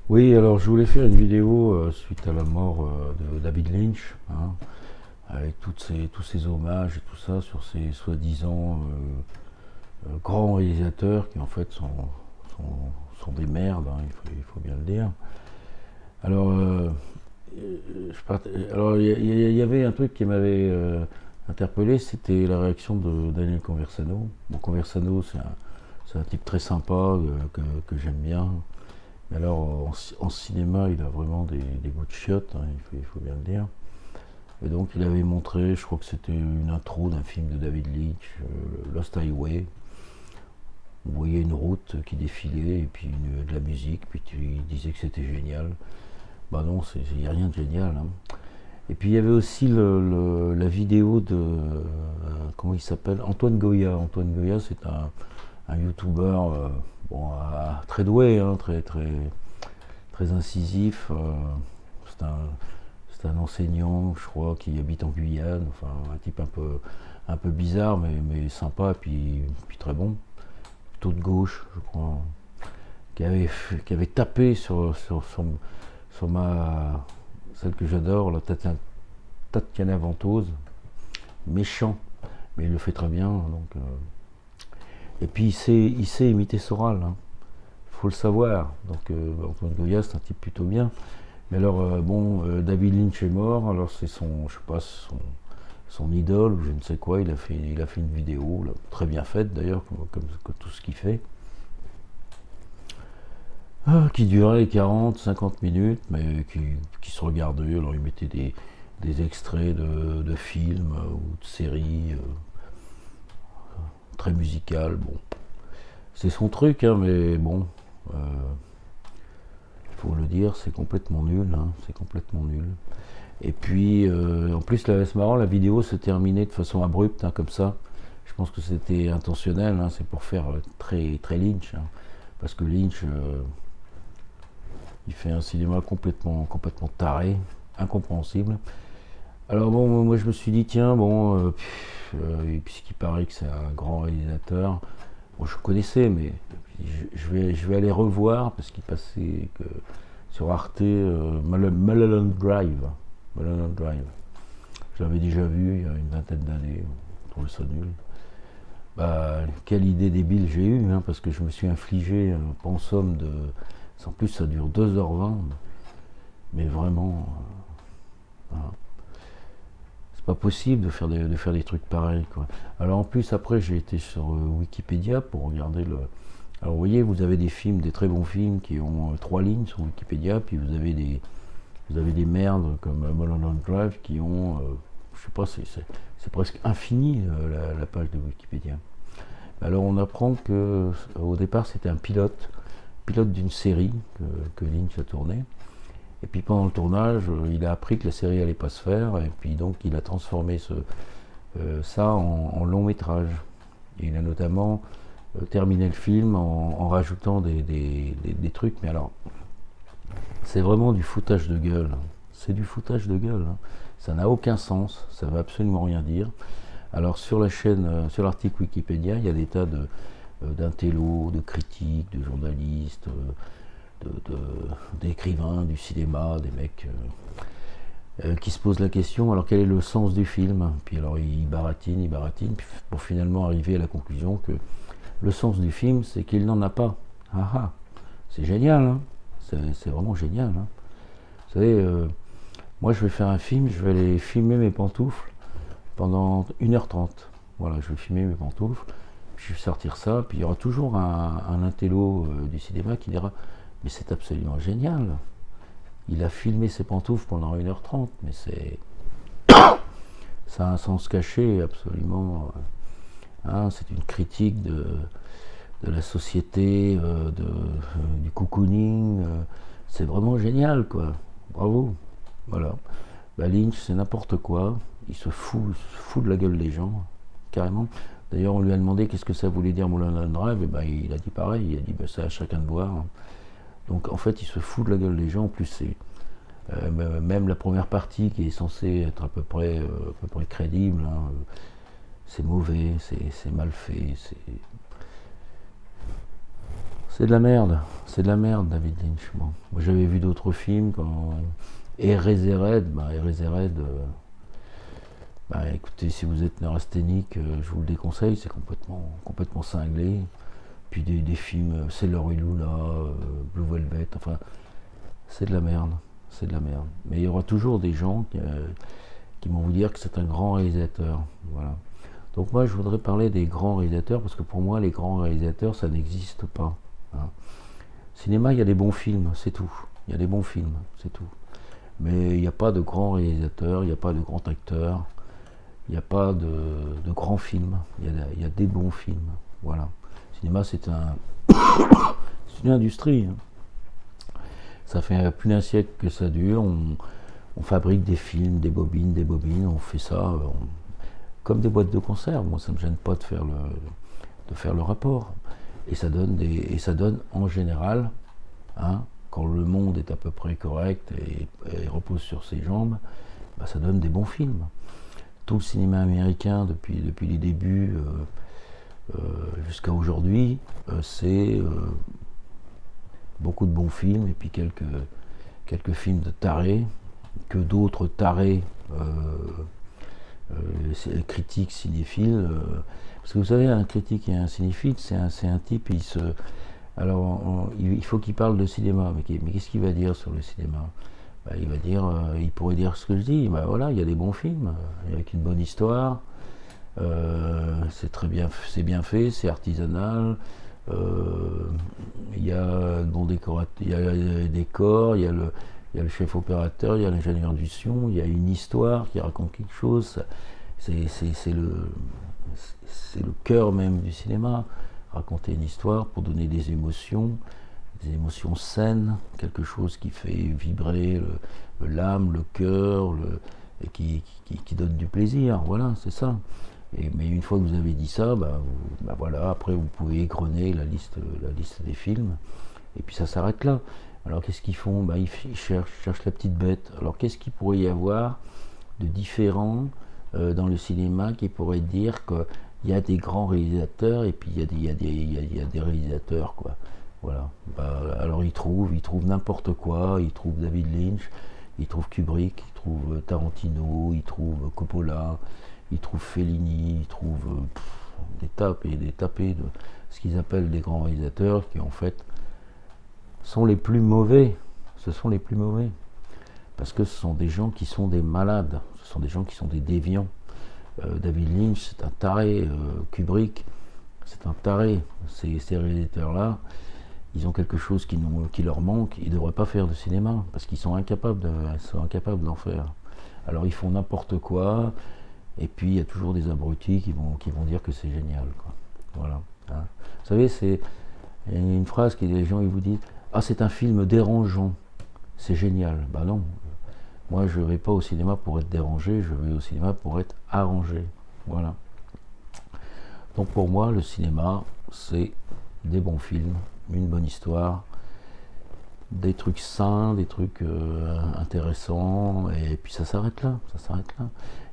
Oui, alors je voulais faire une vidéo suite à la mort de David Lynch, hein, avec tous ces hommages et tout ça sur ces soi-disant grands réalisateurs qui en fait sont des merdes, hein, il faut bien le dire. Alors, alors il y avait un truc qui m'avait interpellé, c'était la réaction de Daniel Conversano. Bon, Conversano, c'est un type très sympa que j'aime bien. Mais alors, en cinéma, il a vraiment des goûts de chiottes, hein, il faut bien le dire. Et donc, il avait montré, je crois que c'était une intro d'un film de David Lynch, Lost Highway. On voyait une route qui défilait et puis de la musique, puis il disait que c'était génial. Bah non, il n'y a rien de génial, hein. Et puis il y avait aussi la vidéo de, comment il s'appelle, Antoine Goya. Antoine Goya, c'est un youtubeur bon, très doué, hein, très incisif. C'est un, c'est un enseignant, je crois, qui habite en Guyane. Enfin, un type un peu bizarre, mais sympa, puis très bon. Plutôt de gauche, je crois, qui avait, qui avait tapé sur celle que j'adore, la Tatiana Ventose. Méchant, mais il le fait très bien. Donc, et puis il sait imiter Soral, hein. Faut le savoir. Donc Antoine Goya, c'est un type plutôt bien. Mais alors, bon, David Lynch est mort, alors c'est je sais pas, son idole ou je ne sais quoi, il a fait une vidéo, là, très bien faite d'ailleurs, comme tout ce qu'il fait, qui durait 40-50 minutes, mais qui se regardait. Alors il mettait des extraits de films ou de séries très musicales. Bon, c'est son truc, hein, mais bon, faut le dire, c'est complètement nul, hein, c'est complètement nul. Et puis, en plus, là, c'est marrant, la vidéo se terminait de façon abrupte, hein, comme ça. Je pense que c'était intentionnel, hein, c'est pour faire très Lynch, hein, parce que Lynch, il fait un cinéma complètement taré, incompréhensible. Alors bon, moi je me suis dit, tiens, bon, puisqu'il paraît que c'est un grand réalisateur, bon, je connaissais, mais je vais aller revoir, parce qu'il passait sur Arte, Mulholland Drive. Mulholland Drive. Je l'avais déjà vu il y a une vingtaine d'années, je trouvais ça nul. Bah, quelle idée débile j'ai eue, hein, parce que je me suis infligé un pensum de. En plus, ça dure 2h20, mais vraiment, hein, c'est pas possible de faire des trucs pareils, quoi. Alors en plus, après, j'ai été sur Wikipédia pour regarder le. Alors vous voyez, vous avez des films, des très bons films qui ont 3 lignes sur Wikipédia, puis vous avez des merdes comme Mulholland Drive qui ont, je sais pas, c'est presque infini la page de Wikipédia. Alors on apprend que au départ c'était un pilote d'une série que Lynch a tourné. Et puis pendant le tournage, il a appris que la série allait pas se faire, et puis donc il a transformé ça en long métrage. Et il a notamment terminé le film en rajoutant des trucs, mais alors c'est vraiment du foutage de gueule. C'est du foutage de gueule, hein. Ça n'a aucun sens, ça ne veut absolument rien dire. Alors sur la chaîne, sur l'article Wikipédia, il y a des tas d'intellos, de critiques, de journalistes, d'écrivains du cinéma, des mecs qui se posent la question, alors quel est le sens du film? Puis alors ils baratinent, pour finalement arriver à la conclusion que le sens du film, c'est qu'il n'en a pas. Ah ah, c'est génial, hein, c'est vraiment génial, hein. Vous savez, moi je vais faire un film, je vais aller filmer mes pantoufles pendant 1h30. Voilà, je vais filmer mes pantoufles, puis je vais sortir ça, puis il y aura toujours un intello du cinéma qui dira mais c'est absolument génial. Il a filmé ses pantoufles pendant 1h30, mais ça a un sens caché absolument. Hein, c'est une critique de la société, du cocooning. C'est vraiment génial, quoi. Bravo. Voilà. Bah, Lynch, c'est n'importe quoi. Il se fout de la gueule des gens, carrément. D'ailleurs, on lui a demandé qu'est-ce que ça voulait dire Mulholland Drive, et ben, il a dit pareil. Il a dit bah, c'est à chacun de voir, hein. Donc en fait, il se fout de la gueule des gens. En plus, c'est même la première partie qui est censée être à peu près crédible, hein, c'est mauvais, c'est mal fait, C'est de la merde, c'est de la merde, David Lynch. Bon. Moi j'avais vu d'autres films quand Eraserhead, Eraserhead, écoutez, si vous êtes neurasthénique, je vous le déconseille, c'est complètement cinglé. Puis des films, Sailor et Lula, Blue Velvet, enfin, c'est de la merde, c'est de la merde. Mais il y aura toujours des gens qui vont vous dire que c'est un grand réalisateur, voilà. Donc moi je voudrais parler des grands réalisateurs, parce que pour moi les grands réalisateurs ça n'existe pas. Hein. Cinéma, il y a des bons films, c'est tout. Il y a des bons films, c'est tout. Mais il n'y a pas de grands réalisateurs, il n'y a pas de grands acteurs, il n'y a pas de grands films, il y a des bons films, voilà. Le cinéma c'est c'est une industrie. Hein. Ça fait plus d'un siècle que ça dure, on fabrique des films, des bobines, on fait ça comme des boîtes de conserve. Moi ça ne me gêne pas de faire le rapport. Et ça donne en général, hein, quand le monde est à peu près correct et repose sur ses jambes, ça donne des bons films. Tout le cinéma américain depuis les débuts jusqu'à aujourd'hui, c'est beaucoup de bons films et puis quelques films de tarés, que d'autres tarés critiques, cinéphiles. Parce que vous savez, un critique et un cinéphile, c'est un type, il faut qu'il parle de cinéma, mais qu'est-ce qu'il va dire sur le cinéma? Il va dire, il pourrait dire ce que je dis, voilà, il y a des bons films, avec une bonne histoire, c'est bien fait, c'est artisanal, il y a le bon décorateur, il y a les décors, il y a le chef opérateur, il y a l'ingénieur du son, il y a une histoire qui raconte quelque chose, c'est le cœur même du cinéma, raconter une histoire pour donner des émotions saines, quelque chose qui fait vibrer l'âme, le cœur, et qui donne du plaisir, voilà, c'est ça. Mais une fois que vous avez dit ça, voilà, après vous pouvez égrener la liste des films, et puis ça s'arrête là. Alors qu'est-ce qu'ils font? Ils cherchent la petite bête. Alors qu'est-ce qu'il pourrait y avoir de différent dans le cinéma qui pourrait dire qu'il y a des grands réalisateurs et puis il y a des réalisateurs, quoi. Voilà. Alors ils trouvent n'importe quoi, ils trouvent David Lynch, ils trouvent Kubrick, ils trouvent Tarantino, ils trouvent Coppola, ils trouvent Fellini, ils trouvent des tapés de ce qu'ils appellent des grands réalisateurs qui en fait sont les plus mauvais. Ce sont les plus mauvais. Parce que ce sont des gens qui sont des malades, ce sont des gens qui sont des déviants. David Lynch, c'est un taré. Kubrick, c'est un taré. Ces réalisateurs-là, ils ont quelque chose qui leur manque. Ils ne devraient pas faire de cinéma parce qu'ils sont incapables d'en faire. Alors ils font n'importe quoi. Et puis il y a toujours des abrutis qui vont dire que c'est génial, quoi. Voilà. Hein. Vous savez, c'est une phrase que les gens ils vous disent: ah, c'est un film dérangeant, c'est génial. Non. Moi, je ne vais pas au cinéma pour être dérangé, je vais au cinéma pour être arrangé. Voilà. Donc pour moi, le cinéma, c'est des bons films, une bonne histoire, des trucs sains, des trucs intéressants, et puis ça s'arrête là,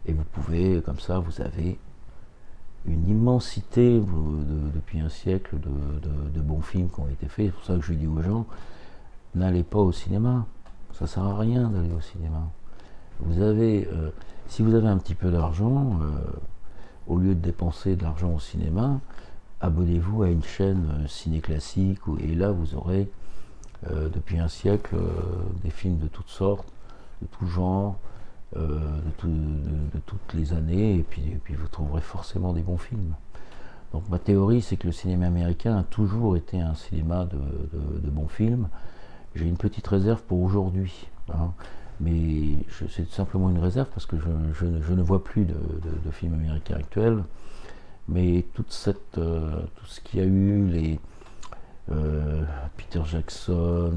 Et vous pouvez, comme ça, vous avez une immensité depuis un siècle de bons films qui ont été faits. C'est pour ça que je dis aux gens, n'allez pas au cinéma. Ça sert à rien d'aller au cinéma. Si vous avez un petit peu d'argent, au lieu de dépenser de l'argent au cinéma, abonnez-vous à une chaîne ciné classique, et là vous aurez depuis un siècle des films de toutes sortes, de tout genre, de toutes les années, et puis vous trouverez forcément des bons films. Donc ma théorie, c'est que le cinéma américain a toujours été un cinéma de bons films. J'ai une petite réserve pour aujourd'hui, hein, mais c'est simplement une réserve parce que je ne vois plus de films américains actuels. Mais tout ce qu'il y a eu, Peter Jackson,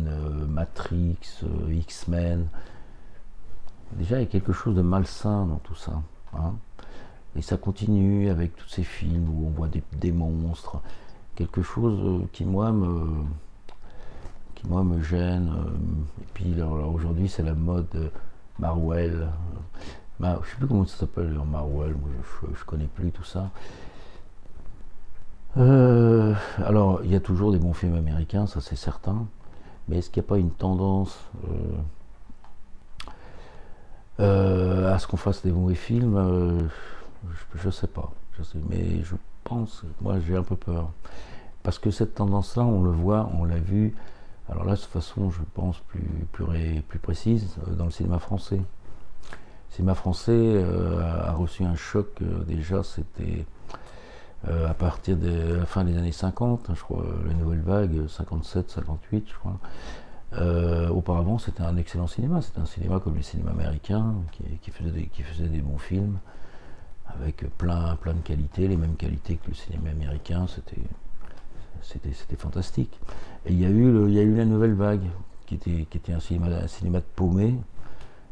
Matrix, X-Men, déjà il y a quelque chose de malsain dans tout ça. Hein. Et ça continue avec tous ces films où on voit des monstres, quelque chose qui moi me gêne. Et puis alors, aujourd'hui c'est la mode Marvel. Je ne sais plus comment ça s'appelle Marvel, moi je connais plus tout ça. Alors, il y a toujours des bons films américains, ça c'est certain, mais est-ce qu'il n'y a pas une tendance à ce qu'on fasse des mauvais films? Je sais pas, mais je pense, moi j'ai un peu peur. Parce que cette tendance-là, on le voit, on l'a vu, alors là, de toute façon, je pense plus précise, dans le cinéma français. Le cinéma français a reçu un choc, déjà, c'était à partir de la fin des années 50, je crois, la nouvelle vague, 57, 58, je crois. Auparavant, c'était un excellent cinéma, c'était un cinéma comme les cinémas américains, qui faisait des bons films, avec plein de qualités, les mêmes qualités que le cinéma américain, c'était fantastique. Et il y a eu la nouvelle vague, qui était un cinéma de paumé,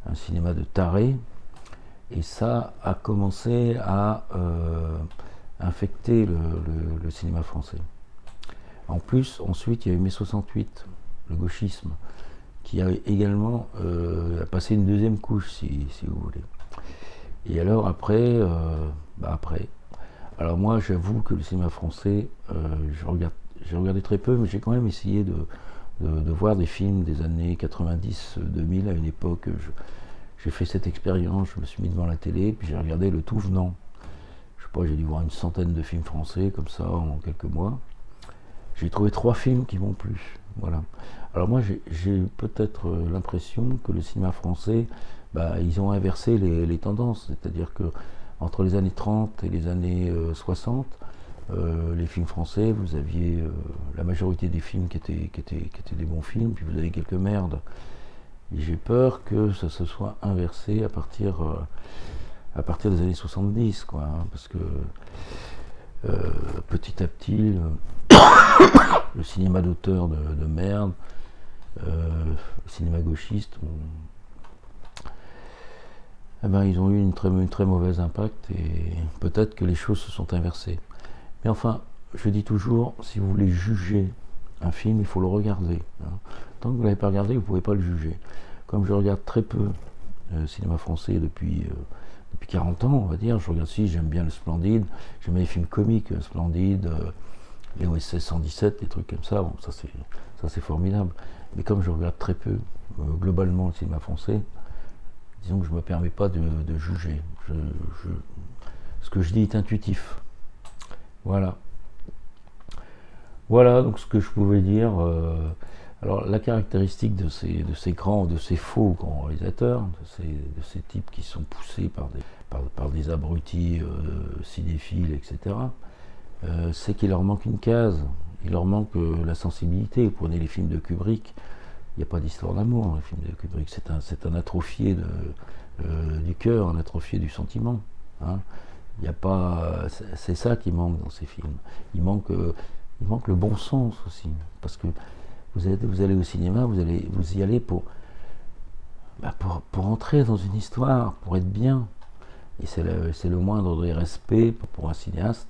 un cinéma de taré, et ça a commencé à infecter le cinéma français. En plus, ensuite, il y a eu mai 68, le gauchisme, qui a également passé une deuxième couche, si vous voulez. Et alors après, alors moi j'avoue que le cinéma français, j'ai regardé très peu, mais j'ai quand même essayé de voir des films des années 90-2000 à une époque. J'ai fait cette expérience, je me suis mis devant la télé, puis j'ai regardé le tout venant. Je sais pas, j'ai dû voir une centaine de films français comme ça en quelques mois. J'ai trouvé 3 films qui m'ont plu. Voilà. Alors moi j'ai peut-être l'impression que le cinéma français, ils ont inversé les tendances. C'est-à-dire que entre les années 30 et les années 60, les films français, vous aviez la majorité des films qui étaient des bons films, puis vous avez quelques merdes. Et j'ai peur que ça se soit inversé à partir des années 70, quoi, hein, parce que petit à petit, le cinéma d'auteur de merde, le cinéma gauchiste, ils ont eu une très mauvaise impact, et peut-être que les choses se sont inversées. Mais enfin, je dis toujours, si vous voulez juger un film, il faut le regarder, hein. Tant que vous ne l'avez pas regardé, vous ne pouvez pas le juger. Comme je regarde très peu le cinéma français depuis 40 ans, on va dire, je regarde, si j'aime bien le Splendide, j'aime les films comiques, Splendide, les OSS 117, des trucs comme ça, bon, ça c'est formidable. Mais comme je regarde très peu, globalement, le cinéma français, disons que je ne me permets pas de juger. Ce que je dis est intuitif. Voilà. Voilà donc ce que je pouvais dire. Alors la caractéristique de ces faux grands réalisateurs, de ces types qui sont poussés par des abrutis cinéphiles, etc., c'est qu'il leur manque une case, il leur manque la sensibilité. Vous prenez les films de Kubrick, il n'y a pas d'histoire d'amour dans les films de Kubrick, c'est un atrophié du cœur, un atrophié du sentiment, hein. Il y a pas, c'est ça qui manque dans ces films. Il manque le bon sens aussi, parce que vous allez au cinéma, vous y allez pour entrer dans une histoire, pour être bien. Et c'est le moindre des respects pour un cinéaste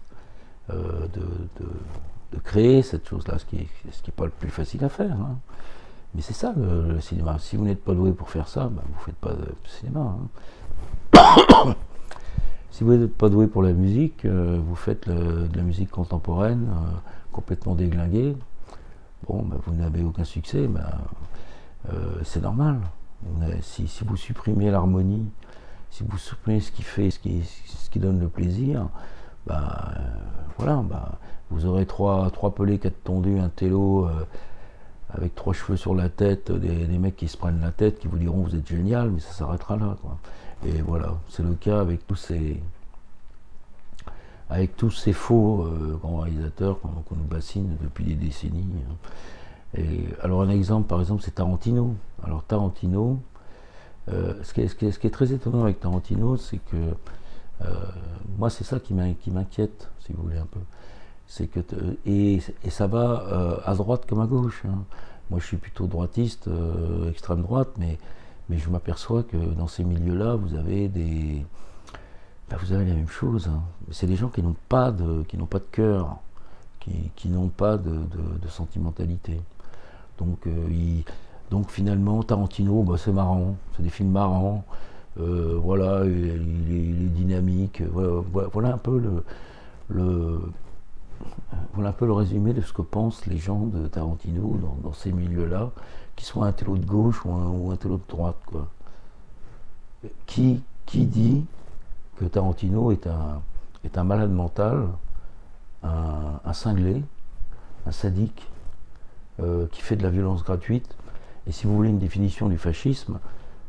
de créer cette chose-là, ce qui est pas le plus facile à faire, hein. Mais c'est ça le cinéma. Si vous n'êtes pas doué pour faire ça, vous ne faites pas de cinéma, hein. Si vous n'êtes pas doué pour la musique, vous faites de la musique contemporaine, complètement déglinguée, bon, vous n'avez aucun succès, c'est normal. Si vous supprimez l'harmonie, si vous supprimez ce qui donne le plaisir, voilà, vous aurez trois pelés, 4 tondus, un télo avec 3 cheveux sur la tête, des mecs qui se prennent la tête, qui vous diront vous êtes génial, mais ça s'arrêtera là, quoi. Et voilà, c'est le cas avec tous ces faux grands réalisateurs qu'on nous bassine depuis des décennies, hein. Et alors un exemple, par exemple, c'est Tarantino. Alors Tarantino, ce qui est très étonnant avec Tarantino, c'est que moi c'est ça qui m'inquiète, si vous voulez un peu. C'est que et ça va à droite comme à gauche, hein. Moi je suis plutôt droitiste, extrême droite, mais je m'aperçois que dans ces milieux-là, vous avez la même chose, hein. C'est des gens qui n'ont pas de cœur, qui n'ont pas de sentimentalité. Donc finalement, Tarantino, c'est marrant, c'est des films marrants, il est dynamique, voilà un peu voilà un peu le résumé de ce que pensent les gens de Tarantino dans ces milieux-là, qui soient un télo de gauche ou un télo de droite, quoi. Qui dit que Tarantino est un malade mental, un cinglé, un sadique, qui fait de la violence gratuite? Et si vous voulez une définition du fascisme,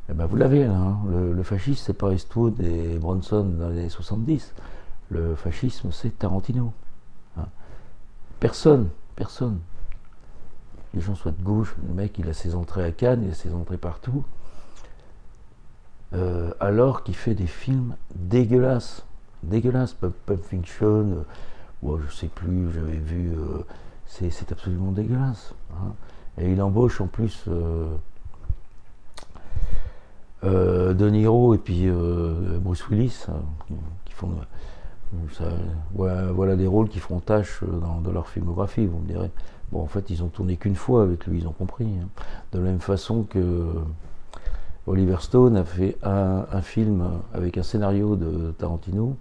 eh ben vous l'avez là. Hein. Le fascisme, c'est pas Eastwood et Bronson dans les années 70. Le fascisme, c'est Tarantino. Hein. Personne. Les gens soient de gauche, le mec, il a ses entrées à Cannes, il a ses entrées partout. Alors qu'il fait des films dégueulasses. Pulp Fiction, je sais plus, j'avais vu, c'est absolument dégueulasse. Hein. Et il embauche en plus De Niro et puis Bruce Willis, qui font ça, voilà des rôles qui font tâche dans leur filmographie, vous me direz. Bon, en fait, ils ont tourné qu'une fois avec lui, ils ont compris. Hein. De la même façon que Oliver Stone a fait un film avec un scénario de Tarantino.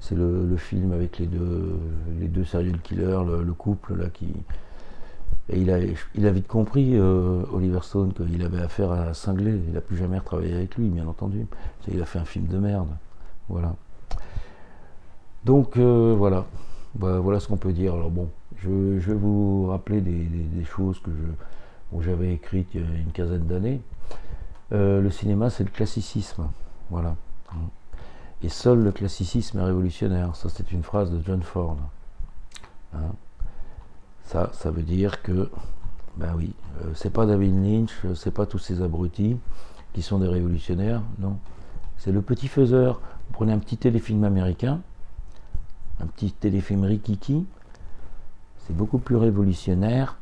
C'est le film avec les deux serial killers, le couple là qui. Et il a vite compris, Oliver Stone, qu'il avait affaire à un cinglé. Il n'a plus jamais retravaillé avec lui, bien entendu. Il a fait un film de merde. Voilà. Donc voilà. Voilà ce qu'on peut dire. Alors bon, je vais vous rappeler des choses que j'avais écrites il y a une quinzaine d'années. Le cinéma, c'est le classicisme. Voilà. Et seul le classicisme est révolutionnaire. Ça, c'est une phrase de John Ford. Hein. Ça veut dire que, ben oui, c'est pas David Lynch, c'est pas tous ces abrutis qui sont des révolutionnaires, non. C'est le petit faiseur. Vous prenez un petit téléfilm américain, un petit téléfilm rikiki, c'est beaucoup plus révolutionnaire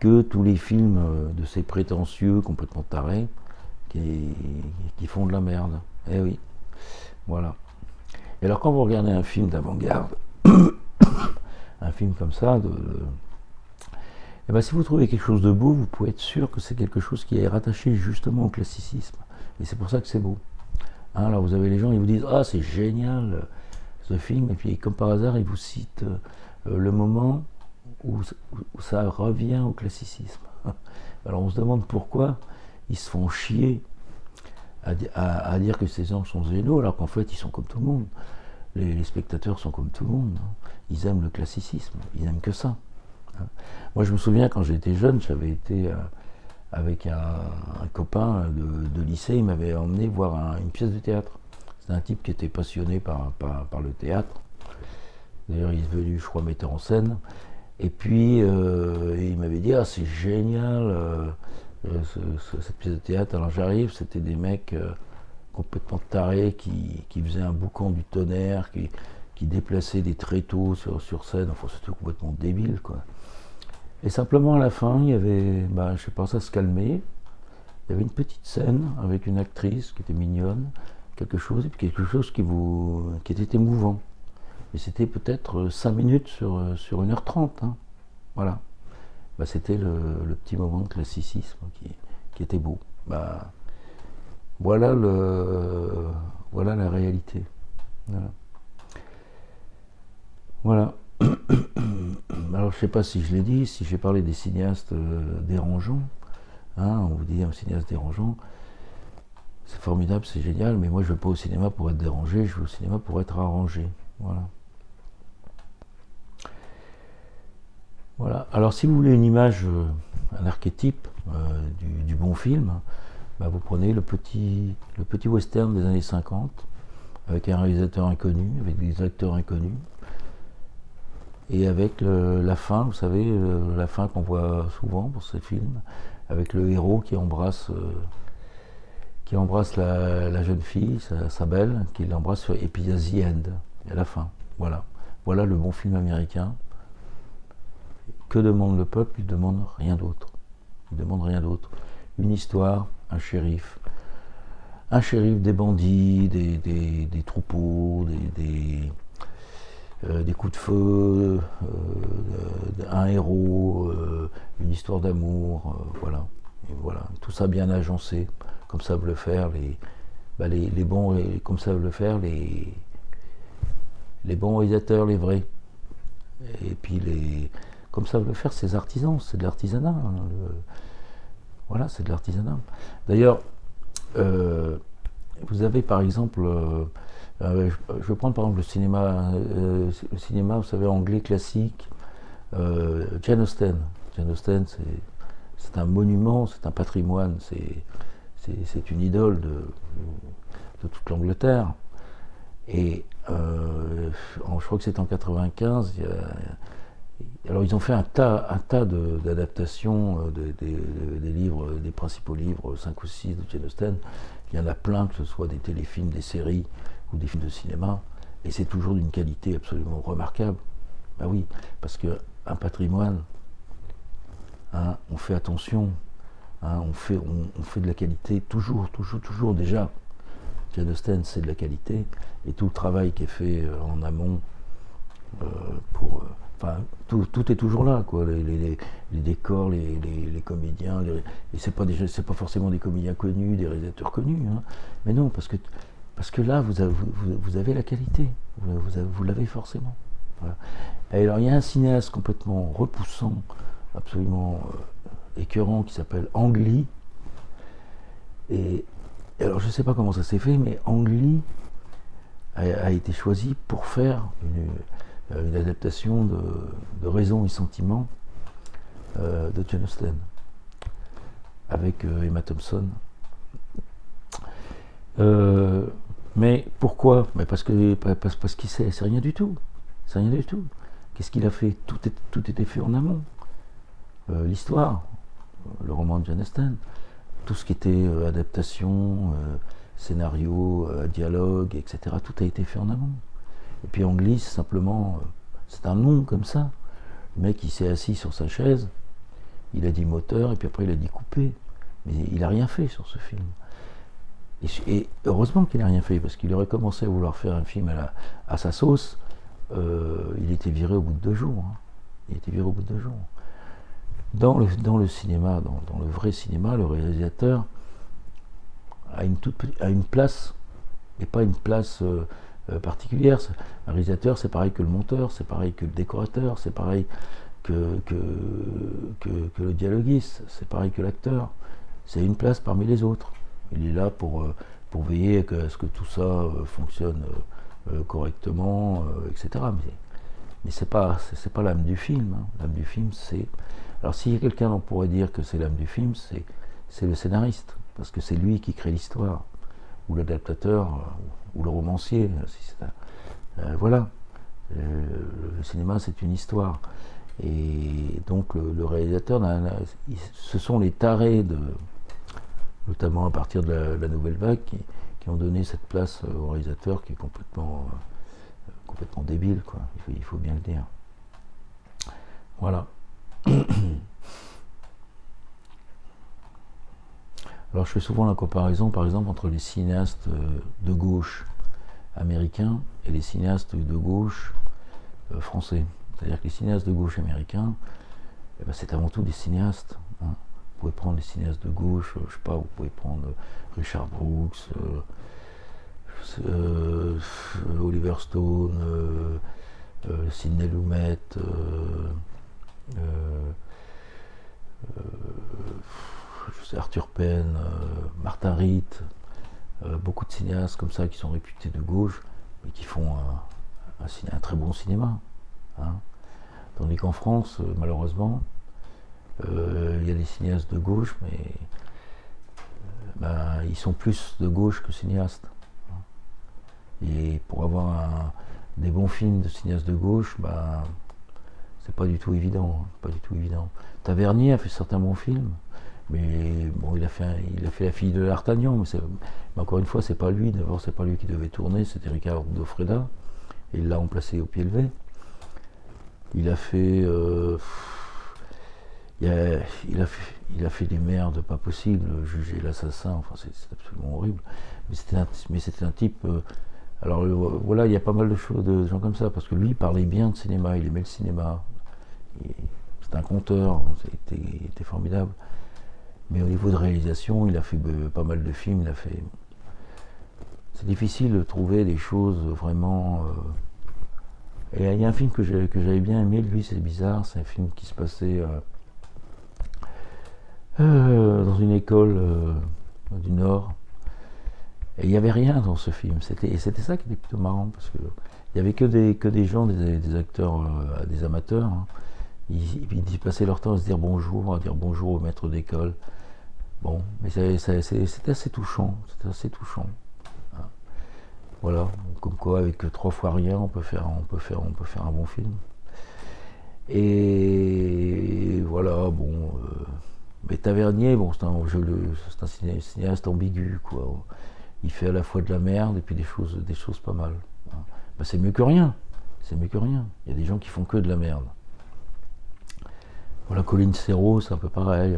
que tous les films de ces prétentieux complètement tarés qui font de la merde. Eh oui, voilà. Et alors quand vous regardez un film d'avant-garde, un film comme ça, et ben si vous trouvez quelque chose de beau, vous pouvez être sûr que c'est quelque chose qui est rattaché justement au classicisme. Et c'est pour ça que c'est beau. Hein, alors vous avez les gens, ils vous disent « Ah, c'est génial ce film », et puis comme par hasard, ils vous citent le moment où ça revient au classicisme. Alors on se demande pourquoi ils se font chier à dire que ces gens sont géniaux, alors qu'en fait, ils sont comme tout le monde. Les spectateurs sont comme tout le monde. Hein. Ils aiment le classicisme, ils n'aiment que ça. Hein. Moi, je me souviens, quand j'étais jeune, j'avais été avec un copain de lycée, il m'avait emmené voir une pièce de théâtre. C'est un type qui était passionné par le théâtre. D'ailleurs, il est devenu, je crois, metteur en scène. Et puis, il m'avait dit « Ah, c'est génial cette pièce de théâtre ». Alors j'arrive, c'était des mecs complètement tarés qui faisaient un boucan du tonnerre, qui déplaçaient des tréteaux sur scène. Enfin, c'était complètement débile, quoi. Et simplement, à la fin, il y avait, je sais pas, ça se calmait. Il y avait une petite scène avec une actrice qui était mignonne, quelque chose, et puis quelque chose qui était émouvant. Et c'était peut-être 5 minutes sur 1h30. Hein. Voilà. C'était le petit moment de classicisme qui était beau. Voilà la réalité. Voilà. Alors je ne sais pas si je l'ai dit, si j'ai parlé des cinéastes dérangeants. Hein, on vous dit un cinéaste dérangeant. C'est formidable, c'est génial, mais moi je ne vais pas au cinéma pour être dérangé, je vais au cinéma pour être arrangé. Voilà. Alors si vous voulez une image, un archétype du bon film, vous prenez le petit western des années 50, avec un réalisateur inconnu, avec des acteurs inconnus, et avec la fin, vous savez, la fin qu'on voit souvent pour ces films, avec le héros qui embrasse la jeune fille, sa belle, qui l'embrasse, et puis il y a The End, à la fin. Voilà le bon film américain. Que demande le peuple? Il demande rien d'autre. Une histoire, un shérif, des bandits, des troupeaux, des coups de feu, un héros, une histoire d'amour, voilà. Et voilà, tout ça bien agencé, comme savent le faire les bons, comme savent le faire les bons réalisateurs, les vrais. Et puis comme ça veut le faire, ces artisans, c'est de l'artisanat. Hein, voilà, c'est de l'artisanat. D'ailleurs, vous avez par exemple, je vais prendre par exemple le cinéma, vous savez, anglais classique, Jane Austen. Jane Austen, c'est un monument, c'est un patrimoine, c'est une idole de toute l'Angleterre. Et je crois que c'est en 95. Alors ils ont fait un tas d'adaptations des livres, des principaux livres, 5 ou 6 de Jane Austen. Il y en a plein, que ce soit des téléfilms, des séries ou des films de cinéma, et c'est toujours d'une qualité absolument remarquable. Ben oui, parce qu'un patrimoine, hein, on fait attention, hein, on fait de la qualité toujours déjà. Jane Austen, c'est de la qualité, et tout le travail qui est fait en amont tout est toujours là, quoi. Les décors, les comédiens, et c'est pas forcément des comédiens connus, des réalisateurs connus, hein. Mais non, parce que là, vous avez la qualité, vous l'avez forcément. Voilà. Et alors, il y a un cinéaste complètement repoussant, absolument écœurant, qui s'appelle Ang Lee. Et alors, je ne sais pas comment ça s'est fait, mais Ang Lee a été choisi pour faire une adaptation de Raison et Sentiment de Jane Austen avec Emma Thompson. Mais pourquoi? Parce qu'il sait, c'est rien du tout. C'est rien du tout. Qu'est-ce qu'il a fait? Tout était fait en amont. L'histoire, le roman de Jane Austen, tout ce qui était adaptation, scénario, dialogue, etc., tout a été fait en amont. Et puis Ang Lee, simplement, c'est un nom comme ça. Le mec, il s'est assis sur sa chaise, il a dit moteur, et puis après il a dit coupé. Mais il n'a rien fait sur ce film. Et heureusement qu'il n'a rien fait, parce qu'il aurait commencé à vouloir faire un film à sa sauce. Il était viré au bout de 2 jours. Hein. Il était viré au bout de 2 jours. Dans le cinéma, dans le vrai cinéma, le réalisateur a une place, et pas une place particulière. Un réalisateur, c'est pareil que le monteur, c'est pareil que le décorateur, c'est pareil que le dialoguiste, c'est pareil que l'acteur. C'est une place parmi les autres. Il est là pour veiller à ce que tout ça fonctionne correctement, etc. Mais c'est pas l'âme du film. Hein. L'âme du film, c'est... Alors s'il y a quelqu'un, on pourrait dire que c'est l'âme du film, c'est le scénariste, parce que c'est lui qui crée l'histoire, ou l'adaptateur, ou le romancier. Voilà. Le cinéma, c'est une histoire. Et donc le réalisateur, ce sont les tarés, notamment à partir de la nouvelle vague, qui ont donné cette place au réalisateur qui est complètement débile, quoi. Il faut bien le dire. Voilà. Alors je fais souvent la comparaison, par exemple, entre les cinéastes de gauche américains et les cinéastes de gauche français. C'est-à-dire que les cinéastes de gauche américains, eh ben, c'est avant tout des cinéastes. Hein. Vous pouvez prendre les cinéastes de gauche, je sais pas, vous pouvez prendre Richard Brooks, Oliver Stone, Sidney Lumet, je sais, Arthur Penn, Martin Ritt, beaucoup de cinéastes comme ça qui sont réputés de gauche, mais qui font un très bon cinéma. Hein. Tandis qu'en France, malheureusement, il y a des cinéastes de gauche, mais ils sont plus de gauche que cinéastes. Et pour avoir des bons films de cinéastes de gauche, c'est pas du tout évident. Pas du tout évident. Tavernier a fait certains bons films, mais bon, il a fait La fille de D'Artagnan, mais encore une fois, c'est pas lui. D'abord, c'est pas lui qui devait tourner, c'était Ricardo Freda, et il l'a remplacé au pied levé. Il a fait, il a fait des merdes pas possibles, Juger l'assassin, enfin c'est absolument horrible. Mais c'était un type. Alors voilà, il y a pas mal de gens comme ça, parce que lui, il parlait bien de cinéma, il aimait le cinéma. C'est un conteur, il était formidable. Mais au niveau de réalisation, il a fait pas mal de films, c'est difficile de trouver des choses vraiment Et il y a un film que j'avais bien aimé, lui, c'est bizarre, c'est un film qui se passait dans une école du Nord. Et il n'y avait rien dans ce film. Et c'était ça qui était plutôt marrant, parce que il n'y avait que des gens, des acteurs, des amateurs. Hein. Ils passaient leur temps à se dire bonjour, à dire bonjour au maître d'école. Bon, mais c'était assez touchant. C'était assez touchant. Hein. Voilà, comme quoi avec 3 fois rien, on peut faire un bon film. Et voilà, bon. Mais Tavernier, bon, c'est un cinéaste ambigu, quoi. Il fait à la fois de la merde et puis des choses pas mal. Hein. Ben, c'est mieux que rien. C'est mieux que rien. Il y a des gens qui font que de la merde. Voilà, Colline Serrault, c'est un peu pareil.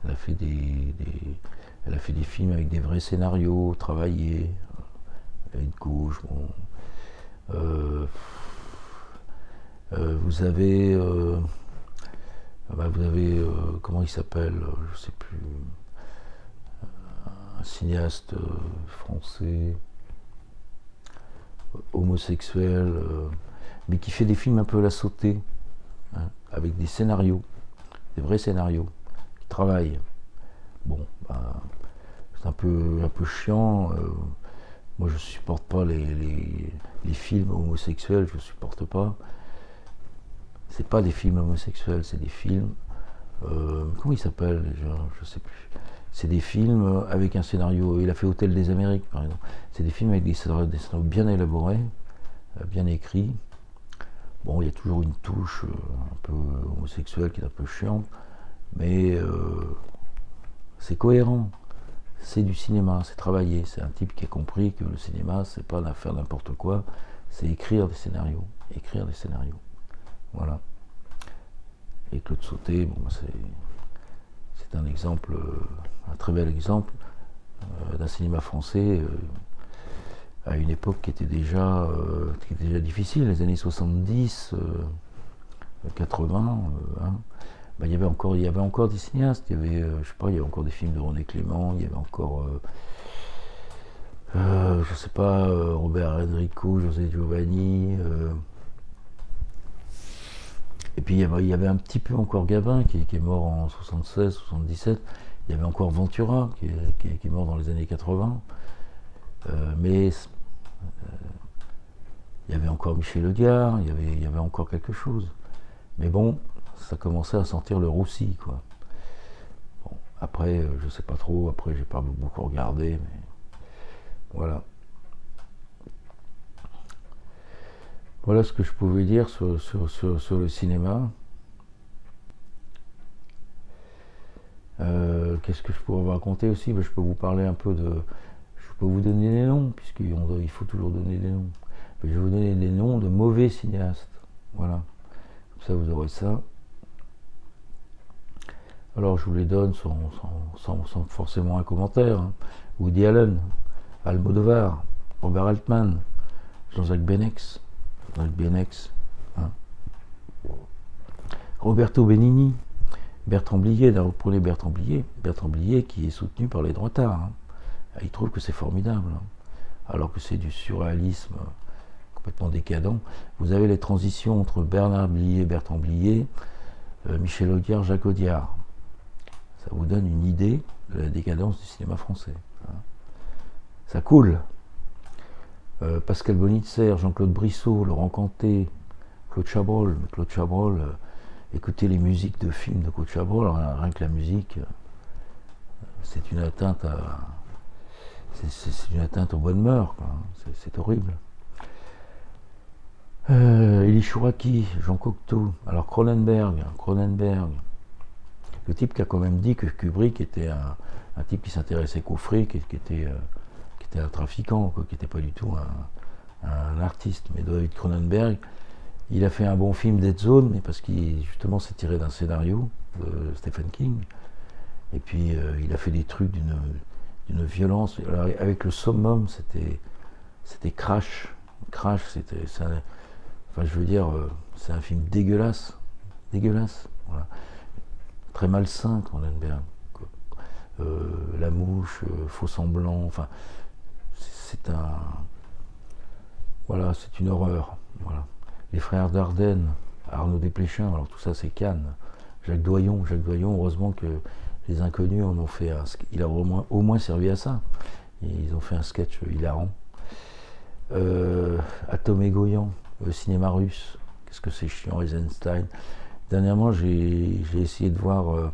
Elle a fait elle a fait des films avec des vrais scénarios, travaillés. Elle est de gauche, bon. Vous avez, comment il s'appelle, je sais plus, un cinéaste français, homosexuel, mais qui fait des films un peu à la sautée, hein, avec des scénarios, des vrais scénarios, qui travaillent. Bon, c'est un peu chiant. Moi, je supporte pas les films homosexuels, je supporte pas. C'est pas des films homosexuels, c'est des films. Comment il s'appelle déjà, je sais plus. C'est des films avec un scénario. Il a fait Hôtel des Amériques, par exemple. C'est des films avec des scénarios bien élaborés, bien écrits. Bon, il y a toujours une touche un peu homosexuelle qui est un peu chiante, mais c'est cohérent. C'est du cinéma, c'est travaillé. C'est un type qui a compris que le cinéma, c'est pas faire n'importe quoi, c'est écrire des scénarios. Écrire des scénarios. Voilà. Et Claude Sauté, bon, c'est un exemple, un très bel exemple d'un cinéma français à une époque qui était déjà difficile, les années 70, 80. Hein. Ben, il y avait encore des cinéastes, il y avait encore des films de René Clément, il y avait encore, je sais pas, Robert Enrico, José Giovanni. Et puis il y avait un petit peu encore Gabin qui est mort en 76, 77. Il y avait encore Ventura qui est mort dans les années 80. Mais il y avait encore Michel Audiard, il y avait encore quelque chose. Mais bon, ça commençait à sentir le roussi, quoi. Bon, après, je sais pas trop, après j'ai pas beaucoup regardé, mais voilà. Voilà ce que je pouvais dire sur le cinéma. Qu'est-ce que je pourrais vous raconter aussi? Je peux vous parler un peu de... Je peux vous donner des noms, puisqu'il faut toujours donner des noms. Je vais vous donner des noms de mauvais cinéastes. Voilà. Comme ça, vous aurez ça. Alors, je vous les donne sans forcément un commentaire. Hein. Woody Allen, Almodovar, Robert Altman, Jean-Jacques Benex, hein. Roberto Benigni, Bertrand Blier, vous prenez Bertrand Blier qui est soutenu par les droitards. Hein. Il trouve que c'est formidable, hein. Alors que c'est du surréalisme complètement décadent. Vous avez les transitions entre Bernard Blier, Bertrand Blier, Michel Audiard, Jacques Audiard. Ça vous donne une idée de la décadence du cinéma français. Hein. Ça coule. Pascal Bonitzer, Jean-Claude Brissot, Laurent Canté, Claude Chabrol. Claude Chabrol, écoutez les musiques de films de Claude Chabrol, rien que la musique, c'est une atteinte à... C'est une atteinte aux bonnes mœurs, c'est horrible. Elie Chouraki, Jean Cocteau, alors Cronenberg, le type qui a quand même dit que Kubrick était un type qui s'intéressait qu'au fric, qui était un trafiquant, quoi, qui n'était pas du tout un artiste. Mais David Cronenberg, il a fait un bon film Dead Zone, mais parce qu'il justement s'est tiré d'un scénario de Stephen King. Et puis il a fait des trucs d'une violence. Alors, avec le summum, c'était Crash. Crash, enfin, je veux dire, c'est un film dégueulasse. Voilà. Très malsain, Cronenberg. La mouche, faux semblant, enfin, c'est une horreur. Voilà. les frères Dardenne, Arnaud Desplechin, alors tout ça c'est Cannes. Jacques Doyon, heureusement que les Inconnus en ont fait un... Il a au moins servi à ça. Et ils ont fait un sketch hilarant. Atom et Goyan, le cinéma russe. Qu'est-ce que c'est chiant, Eisenstein. Dernièrement, j'ai essayé de voir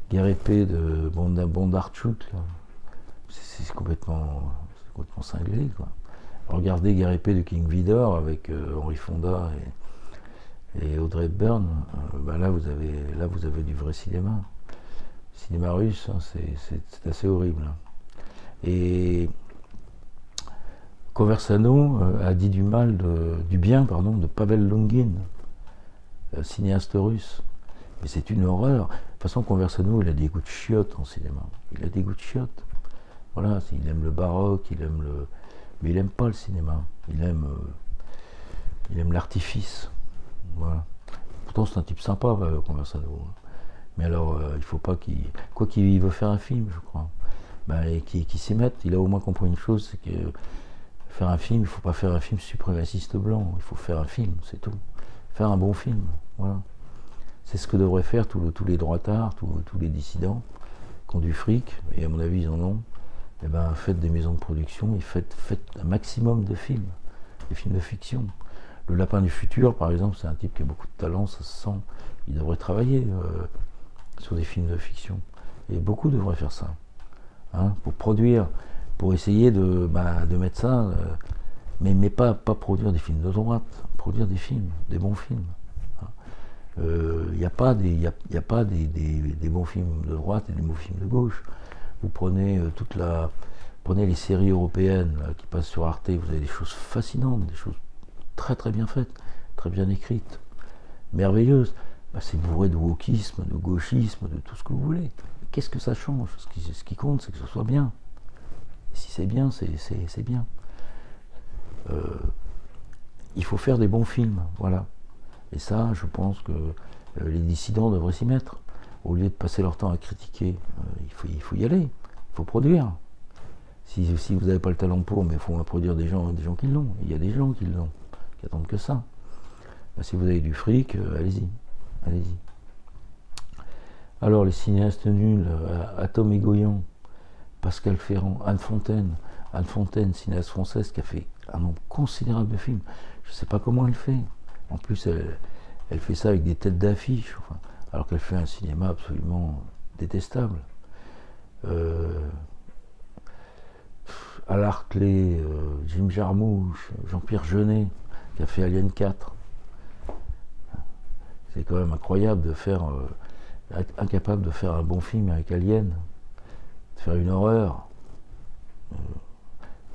Guerre épée de Bondarchuk. C'est complètement cinglé, quoi. Regardez Guerre épée de King Vidor avec Henri Fonda et Audrey Hepburn. Ben là, vous avez du vrai cinéma. Cinéma russe, hein, c'est assez horrible. Et Conversano a dit du bien de Pavel Longin, cinéaste russe. Mais c'est une horreur. De toute façon, Conversano, il a des goûts de chiottes en cinéma. Il a des goûts de chiottes. Voilà, il aime le baroque, mais il aime pas le cinéma. Il aime l'artifice. Voilà. Pourtant, c'est un type sympa, Conversano. Mais alors, il faut pas qu'il... Quoi qu'il veut faire un film, je crois. Et qu'il s'y mette. Il a au moins compris une chose, c'est que faire un film, il ne faut pas faire un film suprémaciste blanc. Il faut faire un film, c'est tout. Faire un bon film, voilà. C'est ce que devraient faire tous les droitards, tous les dissidents qui ont du fric, et à mon avis ils en ont. Eh ben, faites des maisons de production et faites un maximum de films, des films de fiction. Le Lapin du Futur, par exemple, c'est un type qui a beaucoup de talent, ça se sent. Il devrait travailler sur des films de fiction. Et beaucoup devraient faire ça. Hein, pour produire, pour essayer de mettre ça, mais pas produire des films de droite, produire des films, des bons films. Il n'y a pas des bons films de droite et des bons films de gauche. Vous prenez prenez les séries européennes là, qui passent sur Arte, vous avez des choses fascinantes, des choses très très bien faites, très bien écrites, merveilleuses. C'est bourré de wokisme, de gauchisme, de tout ce que vous voulez. Qu'est-ce que ça change? Ce qui compte, c'est que ce soit bien. Et si c'est bien, c'est bien. Il faut faire des bons films, voilà. Et ça, je pense que les dissidents devraient s'y mettre. Au lieu de passer leur temps à critiquer, il faut y aller, il faut produire. Si vous n'avez pas le talent pour, mais il faut produire des gens qui l'ont. Il y a des gens qui l'ont, qui attendent que ça. Si vous avez du fric, allez-y. Allez-y. Alors, les cinéastes nuls, Atom et Goyan, Pascal Ferrand, Anne Fontaine, cinéaste française qui a fait un nombre considérable de films. Je ne sais pas comment elle fait. En plus, elle fait ça avec des têtes d'affiche, enfin, alors qu'elle fait un cinéma absolument détestable. Al Hartley, Jim Jarmusch, Jean-Pierre Jeunet, qui a fait Alien 4. C'est quand même incroyable de faire, être incapable de faire un bon film avec Alien, de faire une horreur.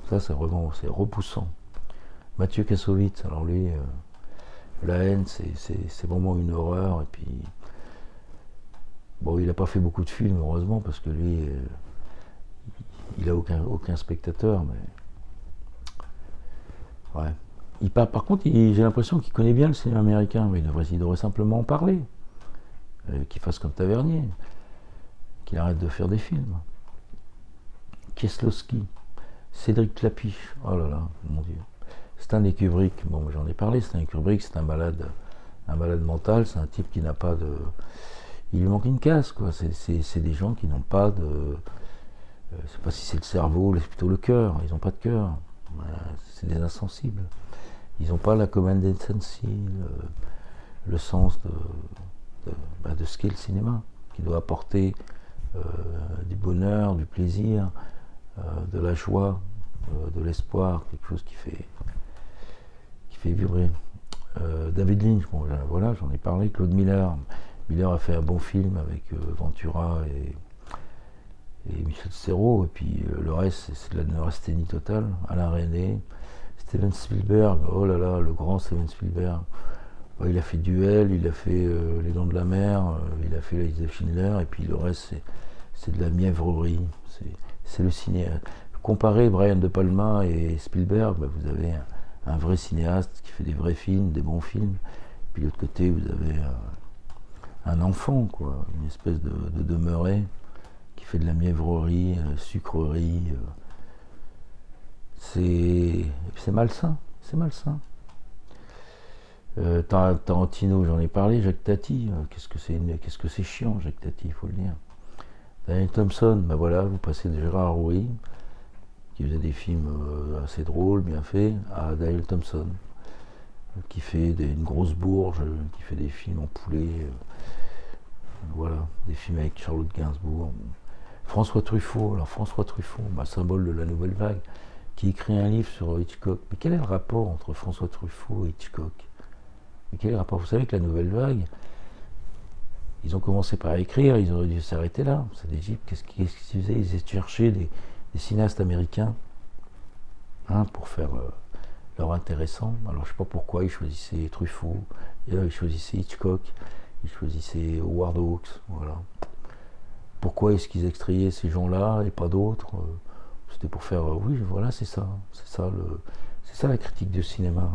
Ça, c'est repoussant. Mathieu Kassovitz, alors lui, La haine, c'est vraiment une horreur. Et puis, bon, il n'a pas fait beaucoup de films, heureusement, parce que lui, il n'a aucun spectateur, mais ouais. Par contre, j'ai l'impression qu'il connaît bien le cinéma américain, mais il devrait simplement en parler. Qu'il fasse comme Tavernier, qu'il arrête de faire des films. Kieslowski, Cédric Clapiche, oh là là, mon Dieu. Stanley Kubrick, bon, j'en ai parlé, Stanley Kubrick, c'est un malade mental, c'est un type qui n'a pas de... Il lui manque une case, quoi. C'est des gens qui n'ont pas de... Je ne sais pas si c'est le cerveau, c'est plutôt le cœur, ils n'ont pas de cœur. C'est des insensibles. Ils n'ont pas la command decency, le sens de ce qu'est le cinéma, qui doit apporter du bonheur, du plaisir, de la joie, de l'espoir, quelque chose qui fait vibrer. David Lynch, bon, voilà, j'en ai parlé. Claude Miller. Miller a fait un bon film avec Ventura et Michel Serrault, et puis le reste, c'est de la neurasthénie totale. Alain Resnais, Steven Spielberg, oh là là, le grand Steven Spielberg. Il a fait Duel, il a fait Les Dents de la Mer, il a fait La liste de Schindler, et puis le reste, c'est de la mièvrerie. C'est le ciné. Comparez Brian De Palma et Spielberg, vous avez un vrai cinéaste qui fait des vrais films, des bons films. Puis de l'autre côté, vous avez un enfant, quoi, une espèce de demeuré qui fait de la mièvrerie, sucrerie. C'est malsain, c'est malsain. Tarantino, j'en ai parlé. Jacques Tati, qu'est-ce que c'est chiant, Jacques Tati, il faut le dire. Daniel Thompson, ben voilà, vous passez de Gérard Rouy, qui faisait des films assez drôles, bien faits, à Daniel Thompson, qui fait une grosse bourge, qui fait des films en poulet, voilà, des films avec Charlotte Gainsbourg. François Truffaut, alors François Truffaut, symbole de la nouvelle vague, qui écrit un livre sur Hitchcock. Mais quel est le rapport entre François Truffaut et Hitchcock? Mais quel est le rapport? Vous savez que la nouvelle vague, ils ont commencé par écrire, ils auraient dû s'arrêter là. C'est l'Égypte, qu'est-ce qu'ils faisaient? Ils essaient de chercher des cinéastes américains, hein, pour faire leur intéressant. Alors je sais pas pourquoi ils choisissaient Truffaut, et là ils choisissaient Hitchcock, ils choisissaient Howard Hawks, voilà. Pourquoi est-ce qu'ils extrayaient ces gens-là et pas d'autres? C'était pour faire, oui, voilà, c'est ça la critique du cinéma.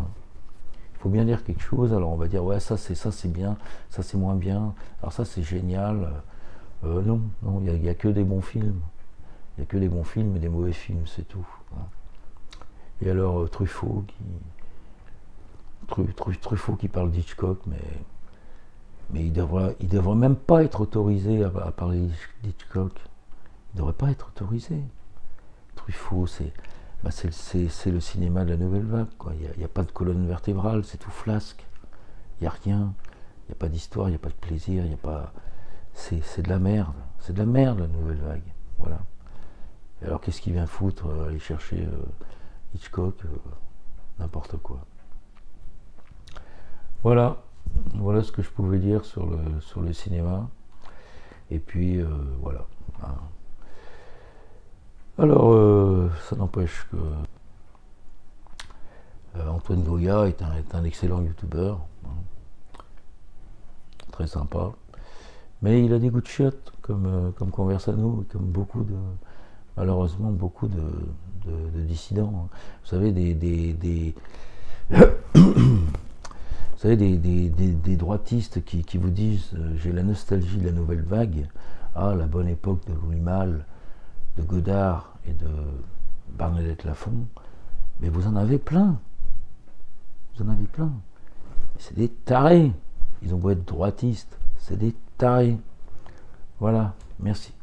Il faut bien dire quelque chose, alors on va dire, ouais, ça c'est bien, ça c'est moins bien, alors ça c'est génial. Non, il n'y a que des bons films. Il n'y a que des bons films et des mauvais films, c'est tout. Et alors Truffaut qui parle d'Hitchcock, mais il devrait même pas être autorisé à parler d'Hitchcock. Il devrait pas être autorisé. Truffaut, c'est le cinéma de la nouvelle vague, quoi. Il n'y a pas de colonne vertébrale, c'est tout flasque. Il n'y a rien. Il n'y a pas d'histoire, il n'y a pas de plaisir, il n'y a pas. C'est de la merde. C'est de la merde, la nouvelle vague. Voilà. Et alors qu'est-ce qu'il vient foutre, aller chercher Hitchcock, n'importe quoi. Voilà ce que je pouvais dire sur le cinéma. Et puis voilà. Alors ça n'empêche que Antoine Goya est un excellent youtubeur, hein, très sympa. Mais il a des goûts de chiottes, comme Conversano, comme malheureusement beaucoup de dissidents. Hein. Vous savez, vous savez, des droitistes qui vous disent j'ai la nostalgie de la nouvelle vague, la bonne époque de Louis Malle, de Godard et de Bernadette Lafont, mais vous en avez plein. Vous en avez plein. C'est des tarés. Ils ont beau être droitistes, c'est des tarés. Voilà, merci.